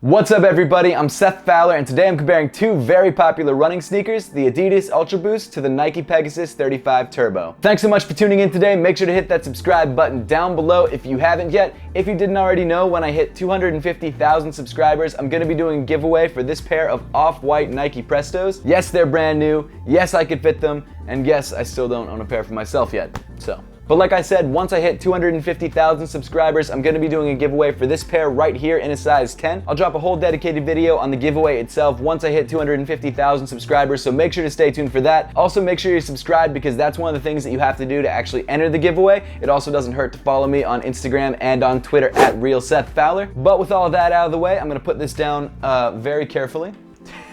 What's up everybody, I'm Seth Fowler and today I'm comparing two very popular running sneakers, the Adidas Ultra Boost to the Nike Pegasus 35 Turbo. Thanks so much for tuning in today. Make sure to hit that subscribe button down below if you haven't yet. If you didn't already know, when I hit 250,000 subscribers, I'm going to be doing a giveaway for this pair of off-white Nike Prestos. Yes, they're brand new, yes, I could fit them, and yes, I still don't own a pair for myself yet, so. But like I said, once I hit 250,000 subscribers, I'm going to be doing a giveaway for this pair right here in a size 10. I'll drop a whole dedicated video on the giveaway itself once I hit 250,000 subscribers, so make sure to stay tuned for that. Also, make sure you're subscribed because that's one of the things that you have to do to actually enter the giveaway. It also doesn't hurt to follow me on Instagram and on Twitter at @RealSethFowler. But with all that out of the way, I'm going to put this down very carefully.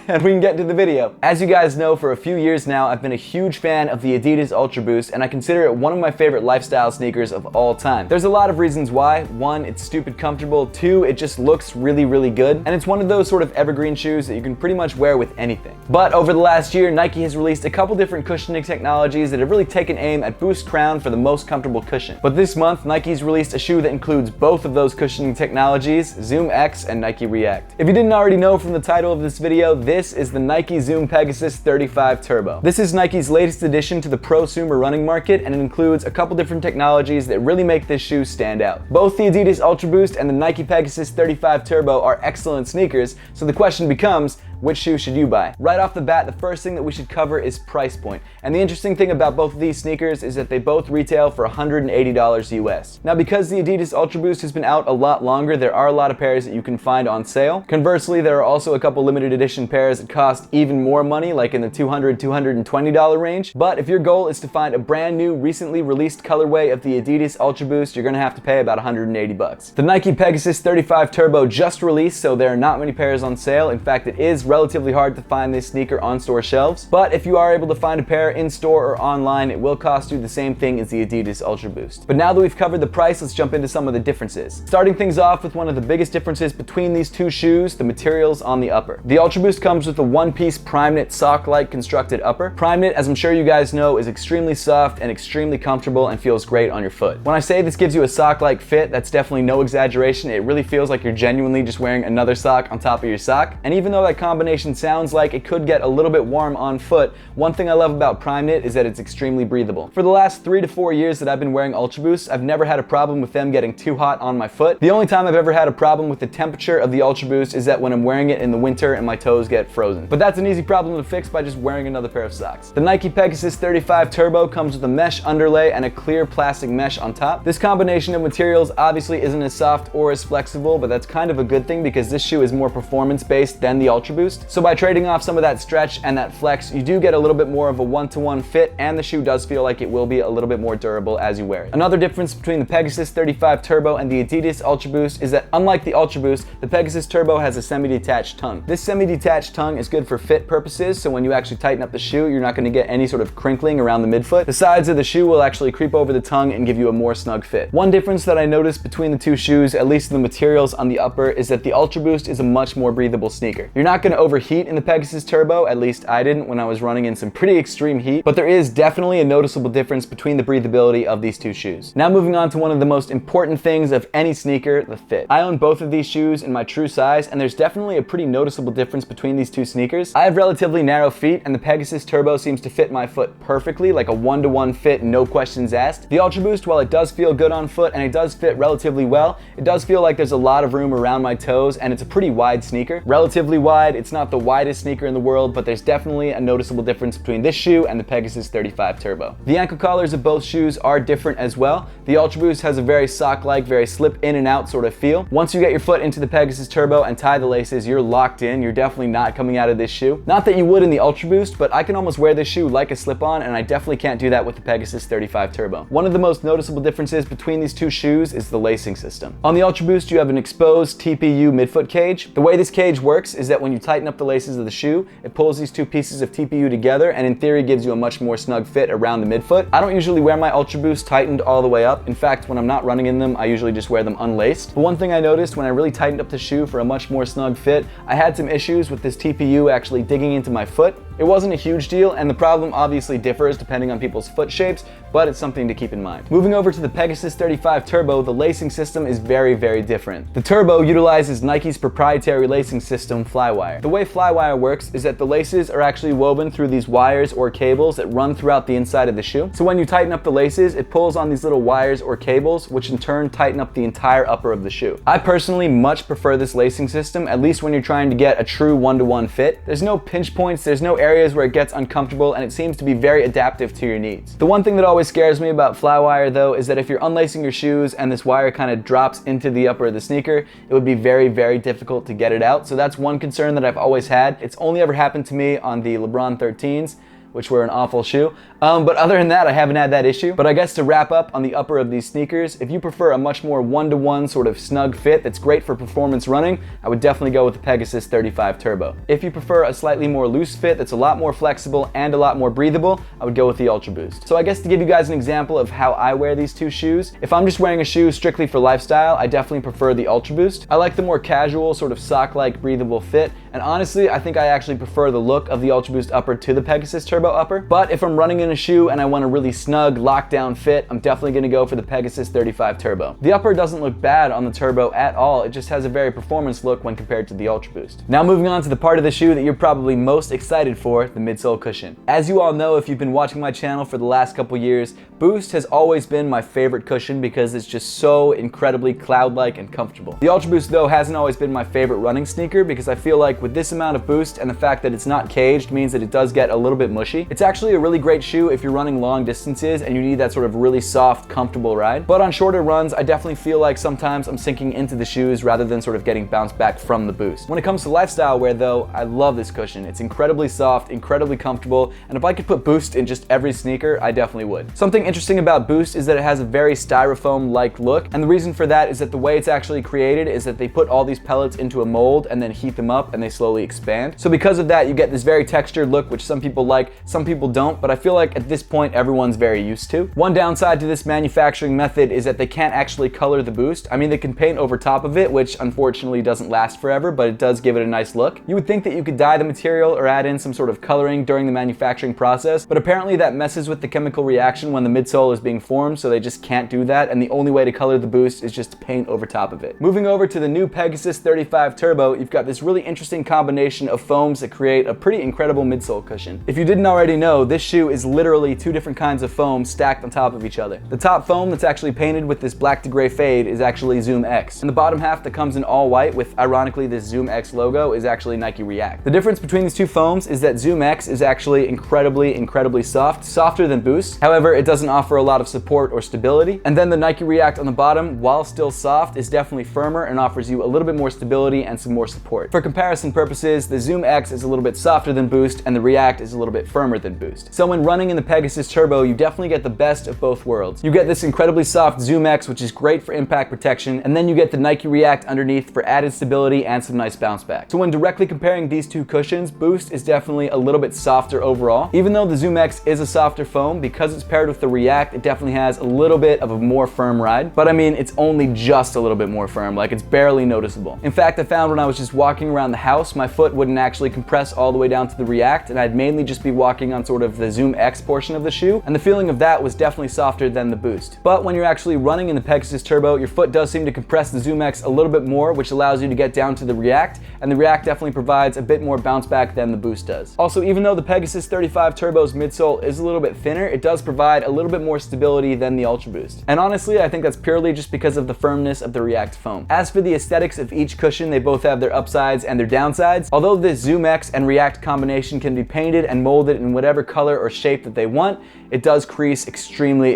And we can get to the video. As you guys know, for a few years now, I've been a huge fan of the Adidas Ultra Boost, and I consider it one of my favorite lifestyle sneakers of all time. There's a lot of reasons why. One, it's stupid comfortable. Two, it just looks really, really good. And it's one of those sort of evergreen shoes that you can pretty much wear with anything. But over the last year, Nike has released a couple different cushioning technologies that have really taken aim at Boost Crown for the most comfortable cushion. But this month, Nike's released a shoe that includes both of those cushioning technologies, Zoom X and Nike React. If you didn't already know from the title of this video, this is the Nike Zoom Pegasus 35 Turbo. This is Nike's latest addition to the prosumer running market, and it includes a couple different technologies that really make this shoe stand out. Both the Adidas Ultra Boost and the Nike Pegasus 35 Turbo are excellent sneakers, so the question becomes, which shoe should you buy? Right off the bat, the first thing that we should cover is price point. And the interesting thing about both of these sneakers is that they both retail for $180 US. Now, because the Adidas Ultra Boost has been out a lot longer, there are a lot of pairs that you can find on sale. Conversely, there are also a couple limited edition pairs that cost even more money, like in the $200, $220 range. But if your goal is to find a brand new, recently released colorway of the Adidas Ultra Boost, you're gonna have to pay about 180 bucks. The Nike Pegasus 35 Turbo just released, so there are not many pairs on sale. In fact, it is relatively hard to find this sneaker on store shelves, but if you are able to find a pair in store or online, it will cost you the same thing as the Adidas Ultra Boost. But now that we've covered the price, let's jump into some of the differences. Starting things off with one of the biggest differences between these two shoes, the materials on the upper. The Ultra Boost comes with a one-piece prime knit sock-like constructed upper. Prime knit, as I'm sure you guys know, is extremely soft and extremely comfortable and feels great on your foot. When I say this gives you a sock-like fit, that's definitely no exaggeration. It really feels like you're genuinely just wearing another sock on top of your sock. And even though that combination sounds like it could get a little bit warm on foot, one thing I love about prime knit is that it's extremely breathable. For the last 3 to 4 years that I've been wearing Ultra Boosts, I've never had a problem with them getting too hot on my foot. The only time I've ever had a problem with the temperature of the Ultra Boost is that when I'm wearing it in the winter and my toes get frozen. But that's an easy problem to fix by just wearing another pair of socks. The Nike Pegasus 35 Turbo comes with a mesh underlay and a clear plastic mesh on top. This combination of materials obviously isn't as soft or as flexible, but that's kind of a good thing because this shoe is more performance-based than the Ultra Boost. So by trading off some of that stretch and that flex, you do get a little bit more of a one-to-one fit, and the shoe does feel like it will be a little bit more durable as you wear it. Another difference between the Pegasus 35 Turbo and the Adidas Ultra Boost is that unlike the Ultra Boost, the Pegasus Turbo has a semi-detached tongue. This semi-detached tongue is good for fit purposes, so when you actually tighten up the shoe, you're not going to get any sort of crinkling around the midfoot. The sides of the shoe will actually creep over the tongue and give you a more snug fit. One difference that I noticed between the two shoes, at least in the materials on the upper, is that the Ultra Boost is a much more breathable sneaker. You're not going to overheat in the Pegasus Turbo, at least I didn't when I was running in some pretty extreme heat, but there is definitely a noticeable difference between the breathability of these two shoes. Now moving on to one of the most important things of any sneaker, the fit. I own both of these shoes in my true size, and there's definitely a pretty noticeable difference between these two sneakers. I have relatively narrow feet, and the Pegasus Turbo seems to fit my foot perfectly, like a one-to-one fit, no questions asked. The Ultra Boost, while it does feel good on foot and it does fit relatively well, it does feel like there's a lot of room around my toes, and it's a pretty wide sneaker. Relatively wide, it's not the widest sneaker in the world, but there's definitely a noticeable difference between this shoe and the Pegasus 35 Turbo. The ankle collars of both shoes are different as well. The Ultra Boost has a very sock-like, very slip in and out sort of feel. Once you get your foot into the Pegasus Turbo and tie the laces, you're locked in. You're definitely not coming out of this shoe. Not that you would in the Ultra Boost, but I can almost wear this shoe like a slip-on, and I definitely can't do that with the Pegasus 35 Turbo. One of the most noticeable differences between these two shoes is the lacing system. On the Ultra Boost, you have an exposed TPU midfoot cage. The way this cage works is that when you tighten up the laces of the shoe, it pulls these two pieces of TPU together and in theory gives you a much more snug fit around the midfoot. I don't usually wear my Ultra Boost tightened all the way up. In fact, when I'm not running in them, I usually just wear them unlaced. But one thing I noticed when I really tightened up the shoe for a much more snug fit, I had some issues with this TPU actually digging into my foot. It wasn't a huge deal, and the problem obviously differs depending on people's foot shapes, but it's something to keep in mind. Moving over to the Pegasus 35 Turbo, the lacing system is very, very different. The Turbo utilizes Nike's proprietary lacing system, Flywire. The way Flywire works is that the laces are actually woven through these wires or cables that run throughout the inside of the shoe. So when you tighten up the laces, it pulls on these little wires or cables, which in turn tighten up the entire upper of the shoe. I personally much prefer this lacing system, at least when you're trying to get a true one-to-one fit. There's no pinch points, there's no areas where it gets uncomfortable, and it seems to be very adaptive to your needs. The one thing that always scares me about Flywire though is that if you're unlacing your shoes and this wire kind of drops into the upper of the sneaker, it would be very, very difficult to get it out. So that's one concern that I've always had. It's only ever happened to me on the LeBron 13s, which were an awful shoe. But other than that, I haven't had that issue. But I guess to wrap up on the upper of these sneakers, if you prefer a much more one-to-one sort of snug fit that's great for performance running, I would definitely go with the Pegasus 35 Turbo. If you prefer a slightly more loose fit that's a lot more flexible and a lot more breathable, I would go with the Ultraboost. So I guess to give you guys an example of how I wear these two shoes, if I'm just wearing a shoe strictly for lifestyle, I definitely prefer the Ultraboost. I like the more casual, sort of sock-like breathable fit, and honestly, I think I actually prefer the look of the Ultraboost upper to the Pegasus Turbo upper. But if I'm running in a shoe and I want a really snug, lockdown fit, I'm definitely gonna go for the Pegasus 35 Turbo. The upper doesn't look bad on the Turbo at all, it just has a very performance look when compared to the Ultraboost. Now moving on to the part of the shoe that you're probably most excited for, the midsole cushion. As you all know, if you've been watching my channel for the last couple years, Boost has always been my favorite cushion because it's just so incredibly cloud-like and comfortable. The Ultraboost though hasn't always been my favorite running sneaker because I feel like with this amount of boost and the fact that it's not caged means that it does get a little bit mushy. It's actually a really great shoe if you're running long distances and you need that sort of really soft, comfortable ride. But on shorter runs, I definitely feel like sometimes I'm sinking into the shoes rather than sort of getting bounced back from the boost. When it comes to lifestyle wear though, I love this cushion. It's incredibly soft, incredibly comfortable, and if I could put Boost in just every sneaker, I definitely would. Something interesting about Boost is that it has a very styrofoam-like look, and the reason for that is that the way it's actually created is that they put all these pellets into a mold and then heat them up and they slowly expand. So because of that, you get this very textured look, which some people like, some people don't, but I feel like at this point everyone's very used to. One downside to this manufacturing method is that they can't actually color the Boost. I mean, they can paint over top of it, which unfortunately doesn't last forever, but it does give it a nice look. You would think that you could dye the material or add in some sort of coloring during the manufacturing process, but apparently that messes with the chemical reaction when the midsole is being formed, so they just can't do that, and the only way to color the Boost is just to paint over top of it. Moving over to the new Pegasus 35 Turbo, you've got this really interesting combination of foams that create a pretty incredible midsole cushion. If you didn't already know, this shoe is literally two different kinds of foam stacked on top of each other. The top foam that's actually painted with this black to gray fade is actually Zoom X, and the bottom half that comes in all white with, ironically, this Zoom X logo is actually Nike React. The difference between these two foams is that Zoom X is actually incredibly soft, softer than Boost. However, it doesn't offer a lot of support or stability. And then the Nike React on the bottom, while still soft, is definitely firmer and offers you a little bit more stability and some more support. For comparison purposes, the Zoom X is a little bit softer than Boost and the React is a little bit firmer than Boost. So when running in the Pegasus Turbo, you definitely get the best of both worlds. You get this incredibly soft Zoom X, which is great for impact protection, and then you get the Nike React underneath for added stability and some nice bounce back. So when directly comparing these two cushions, Boost is definitely a little bit softer overall. Even though the Zoom X is a softer foam, because it's paired with the React, it definitely has a little bit of a more firm ride. But I mean, it's only just a little bit more firm, like it's barely noticeable. In fact, I found when I was just walking around the house, my foot wouldn't actually compress all the way down to the React, and I'd mainly just be walking on sort of the Zoom X portion of the shoe, and the feeling of that was definitely softer than the Boost. But when you're actually running in the Pegasus Turbo, your foot does seem to compress the Zoom X a little bit more, which allows you to get down to the React, and the React definitely provides a bit more bounce back than the Boost does. Also, even though the Pegasus 35 Turbo's midsole is a little bit thinner, it does provide a little bit more stability than the Ultraboost. And honestly, I think that's purely just because of the firmness of the React foam. As for the aesthetics of each cushion, they both have their upsides and their downsides. Although this Zoom X and React combination can be painted and molded in whatever color or shape that they want, it does crease extremely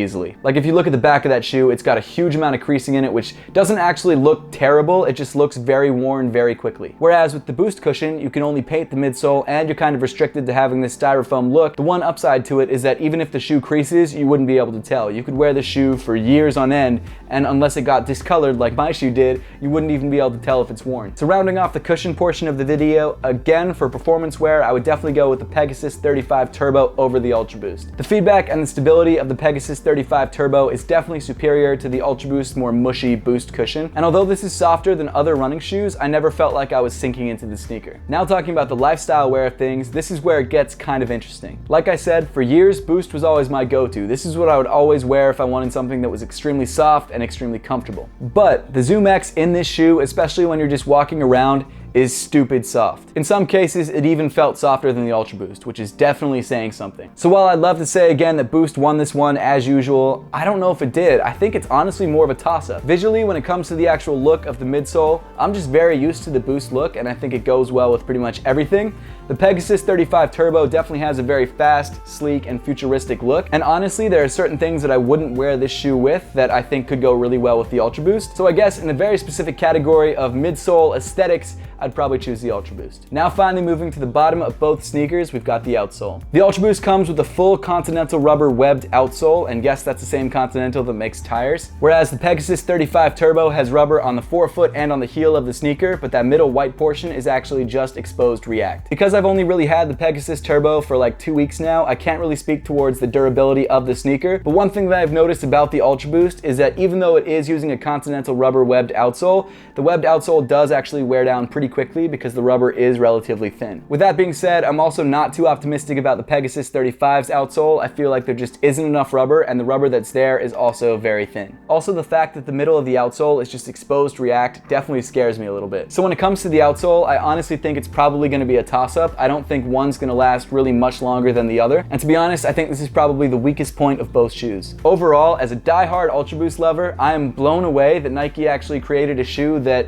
easily. Like if you look at the back of that shoe, it's got a huge amount of creasing in it, which doesn't actually look terrible, it just looks very worn very quickly. Whereas with the Boost cushion, you can only paint the midsole and you're kind of restricted to having this styrofoam look. The one upside to it is that even if the shoe creases, you wouldn't be able to tell. You could wear the shoe for years on end, and unless it got discolored like my shoe did, you wouldn't even be able to tell if it's worn. So rounding off the cushion portion of the video, again, for performance wear, I would definitely go with the Pegasus 35 Turbo over the Ultraboost. The feedback and the stability of the Pegasus 35 Turbo is definitely superior to the Ultraboost's more mushy Boost cushion, and although this is softer than other running shoes, I never felt like I was sinking into the sneaker. Now talking about the lifestyle wear of things, this is where it gets kind of interesting. Like I said, for years, Boost was always my go-to. This is what I would always wear if I wanted something that was extremely soft and extremely comfortable. But the Zoom X in this shoe, especially when you're just walking around, is stupid soft. In some cases, it even felt softer than the Ultraboost, which is definitely saying something. So while I'd love to say again that Boost won this one as usual, I don't know if it did. I think it's honestly more of a toss-up. Visually, when it comes to the actual look of the midsole, I'm just very used to the Boost look, and I think it goes well with pretty much everything. The Pegasus 35 Turbo definitely has a very fast, sleek, and futuristic look, and honestly, there are certain things that I wouldn't wear this shoe with that I think could go really well with the Ultraboost. So I guess in a very specific category of midsole aesthetics, I'd probably choose the Ultraboost. Now finally moving to the bottom of both sneakers, we've got the outsole. The Ultraboost comes with a full Continental rubber webbed outsole, and guess that's the same Continental that makes tires. Whereas the Pegasus 35 Turbo has rubber on the forefoot and on the heel of the sneaker, but that middle white portion is actually just exposed React. Because I've only really had the Pegasus Turbo for like 2 weeks now, I can't really speak towards the durability of the sneaker, but one thing that I've noticed about the Ultraboost is that even though it is using a Continental rubber webbed outsole, the webbed outsole does actually wear down pretty quickly because the rubber is relatively thin. With that being said, I'm also not too optimistic about the Pegasus 35's outsole. I feel like there just isn't enough rubber, and the rubber that's there is also very thin. Also, the fact that the middle of the outsole is just exposed React definitely scares me a little bit. So when it comes to the outsole, I honestly think it's probably going to be a toss-up. I don't think one's going to last really much longer than the other, and to be honest, I think this is probably the weakest point of both shoes. Overall, as a die-hard Ultraboost lover, I am blown away that Nike actually created a shoe that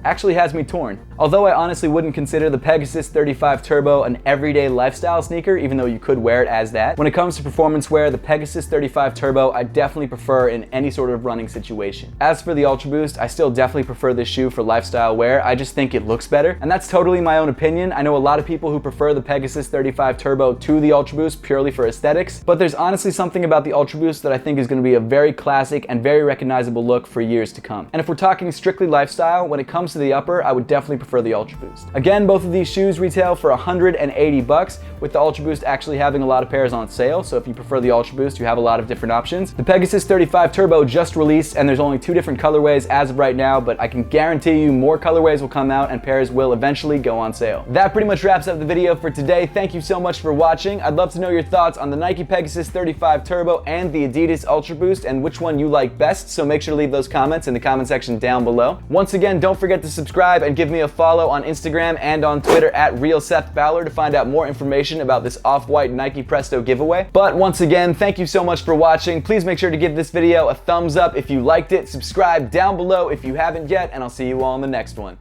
actually has me torn. Although I honestly wouldn't consider the Pegasus 35 Turbo an everyday lifestyle sneaker, even though you could wear it as that. When it comes to performance wear, the Pegasus 35 Turbo I definitely prefer in any sort of running situation. As for the Ultraboost, I still definitely prefer this shoe for lifestyle wear. I just think it looks better, and that's totally my own opinion. I know a lot of people who prefer the Pegasus 35 Turbo to the Ultraboost purely for aesthetics, but there's honestly something about the Ultraboost that I think is going to be a very classic and very recognizable look for years to come. And if we're talking strictly lifestyle, when it comes to the upper, I would definitely prefer the Ultraboost. Again, both of these shoes retail for $180, with the Ultraboost actually having a lot of pairs on sale, so if you prefer the Ultraboost, you have a lot of different options. The Pegasus 35 Turbo just released, and there's only 2 different colorways as of right now, but I can guarantee you more colorways will come out and pairs will eventually go on sale. That pretty much wraps up the video for today. Thank you so much for watching. I'd love to know your thoughts on the Nike Pegasus 35 Turbo and the Adidas Ultraboost and which one you like best, so make sure to leave those comments in the comment section down below. Once again, don't forget to subscribe and give me a follow on Instagram and on Twitter at @RealSethFowler to find out more information about this off-white Nike Presto giveaway. But once again, thank you so much for watching. Please make sure to give this video a thumbs up if you liked it, subscribe down below if you haven't yet, and I'll see you all in the next one.